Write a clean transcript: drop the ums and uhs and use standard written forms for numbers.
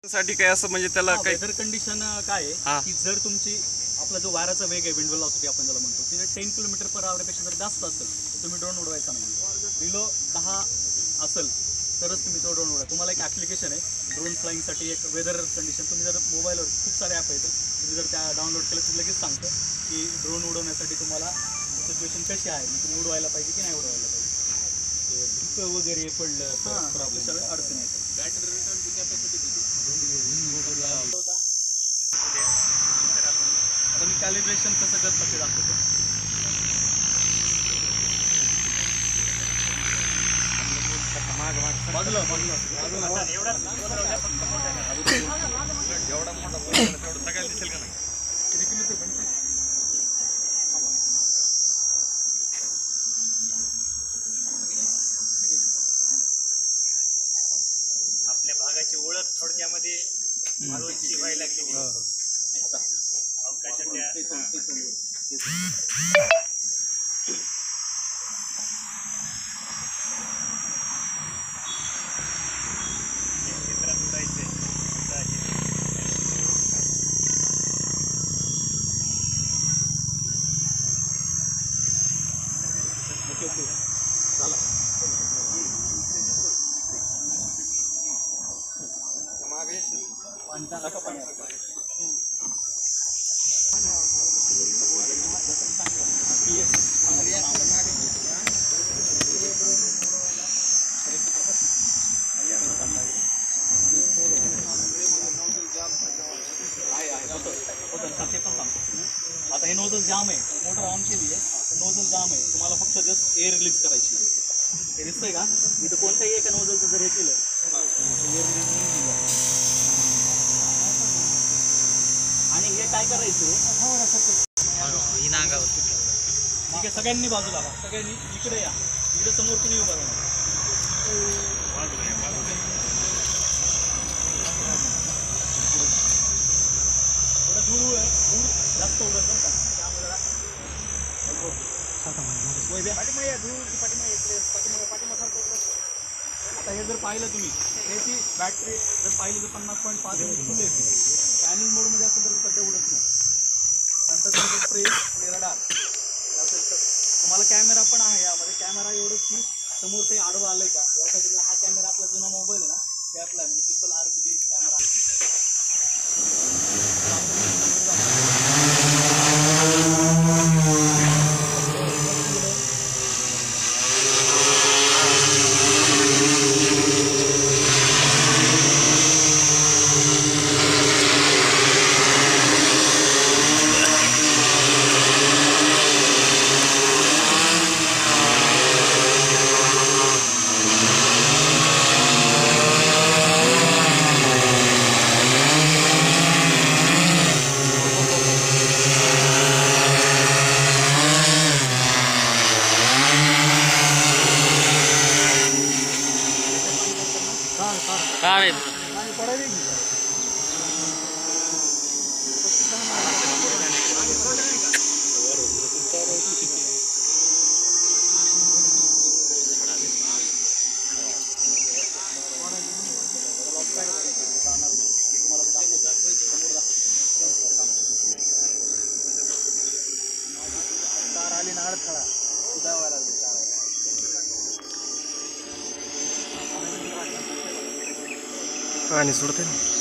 साठी काय असं म्हणजे त्याला काही वेदर कंडिशन काय हा. आहे की जर तुमची आपला जो वाऱ्याचा वेग आहे विंड वेलॉसिटी आपण ज्याला म्हणतो ते 10 किलोमीटर पर आवरपेक्षा जर जास्त असेल तर तुम्ही ड्रोन उडवायचा नाही. बिलो 10 असेल तरच तुम्ही तो ड्रोन उडवा. तुम्हाला एक ॲप्लिकेशन आहे ड्रोन फ्लाईंगसाठी, एक वेदर कंडिशन. तुम्ही जर मोबाईलवर खूप सारे ॲप आहेत, तुम्ही जर त्या डाउनलोड केलं तर लगेच सांगतं की ड्रोन उडवण्यासाठी तुम्हाला सिच्युएशन कशी आहे, तुम्ही उडवायला पाहिजे की नाही उडवायला पाहिजे. धुकं वगैरे पडलं तर हां, प्रॉब्लेम सगळ्या अडचणी येतात. बॅटरी रिटर्न कॅपॅसिटी किती? आता मी कॅलिब्रेशन कसं करत ते दाखवतो. बाजूला बाजूला एवढा मोठा तेवढं सगळ्याला दिसेल का नाही? किती किलोमीटर बनते? आपल्या भागाची ओळख थोडक्यामध्ये मालवणची व्हायला लागली. अवकाशाच्या क्षेत्रात उडायचे आता हे नोझल जाम आहे, मोटर ऑन केली आहे, नोझल जाम आहे. तुम्हाला फक्त जस्ट एअर रिलीज करायची आहे. हे दिसतंय का? इथं कोणत्याही एका नोझलचं जर हे केलं एअर रिलीज आणि हे काय करायचं ठीक आहे. सगळ्यांनी बाजूला व्हा, सगळ्यांनी इकडे या. इकडे समोर कुणी उभा राहा. थोडं दूर दूर जास्त उडत बरं का, त्यामुळे आता हे जर पाहिलं तुम्ही, याची बॅटरी जर पाहिली तर 50.5 फुल येते. पॅनिंग मोडमध्ये असेल तर सध्या उडत नाही. नंतर तुमचं स्प्रे रडार असेल तर तुम्हाला कॅमेरा पण आहे. यामध्ये कॅमेरा एवढंच की समोर ते आडवं आलं का यासाठी हा कॅमेरा आपला जुना मोबाईल आहे ना त्यातला ट्रिपल RGB कॅमेरा. कार आली ना अडथळा उदावायला लागली कार. पाणी सोडते ना.